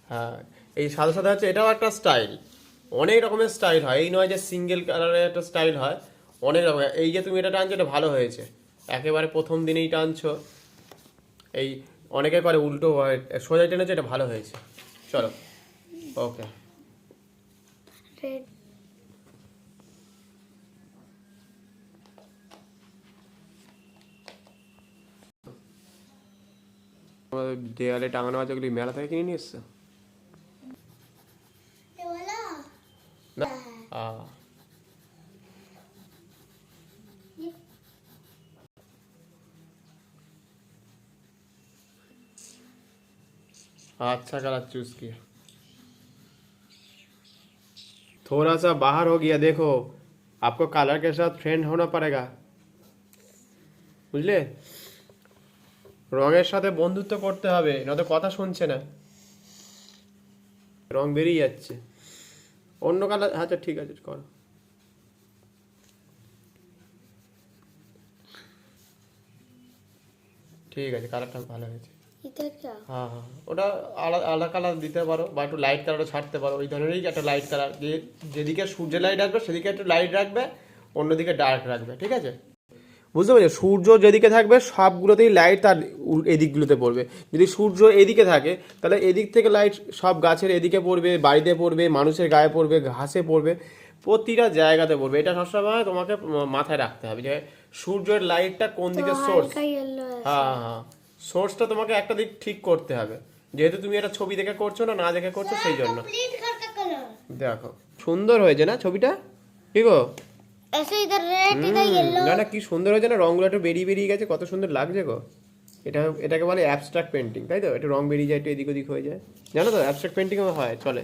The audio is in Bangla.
হ্যাঁ, এই সাদা সাদা হচ্ছে এটাও একটা স্টাইল। অনেক রকমের স্টাইল হয়, এই নয় যে সিঙ্গেল কালারের একটা স্টাইল হয়, অনেক রকম। এই যে তুমি এটা টানছো এটা ভালো হয়েছে, একেবারে প্রথম দিনেই টানছো। এই অনেকে করে উল্টো হয়, সোজা টেনেছো, এটা ভালো হয়েছে। চলো, ওকে। রেড দেয়ালে টাঙানো আছে, ওগুলি মেলা থেকে কিনে নিয়ে এসছো না? अच्छा कलर चूज किया। थोड़ा सा बाहर हो गया, देखो आपको कलर के साथ फ्रेंड होना पड़ेगा, বুঝলে? রঙের সাথে বন্ধুত্ব করতে হবে, নয়তো কথা শুনছে না, রং বেরিয়ে যাচ্ছে। অন্য কালার, আচ্ছা ঠিক আছে করো। ঠিক আছে, কালারটা ভালো হয়েছে। इधर क्या হ্যাঁ হ্যাঁ, ওটা আলাদা আলাদা কালার দিতে পারো, বা একটু লাইট কালারও ছাড়তে পারো। ওই ধরনেরই একটা লাইট কালার, যেদিকে সূর্যের লাইট আসবে সেদিকে একটু লাইট রাখবে, অন্যদিকে ডার্ক রাখবে, ঠিক আছে? বুঝতে পারছো? সূর্য যেদিকে থাকবে সবগুলোতেই লাইট তার এদিকগুলোতে পড়বে। যদি সূর্য এদিকে থাকে তাহলে এদিক থেকে লাইট সব গাছের এদিকে পড়বে, বাড়িতে পড়বে, মানুষের গায়ে পড়বে, ঘাসে পড়বে, প্রতিটা জায়গাতে পড়বে। এটা সবসময় তোমাকে মাথায় রাখতে হবে যে সূর্যের লাইটটা কোন দিকে সোর্স। हल्का येलो है হ্যাঁ হ্যাঁ, সোর্সটা তোমাকে একটা দিক ঠিক করতে হবে, যেহেতু তুমি এটা ছবি দেখে করছো না, না দেখে করছো, সেই জন্য। দেখো সুন্দর হয়েছে না ছবিটা? ঠিক গো? ऐसे इधर रेड इधर येलो না না, কি সুন্দর হয়েছে না, রংগুলো একটু বেরিয়ে বেরিয়ে গেছে, কত সুন্দর লাগছে গো। এটাকে বলে অ্যাবস্ট্রাক্ট পেন্টিং, তাই তো? একটু রং বেরিয়ে যায়, একটু এদিক ওদিক হয়ে যায়, জানো তো? অ্যাবস্ট্রাক্ট পেন্টিং হয়, চলে।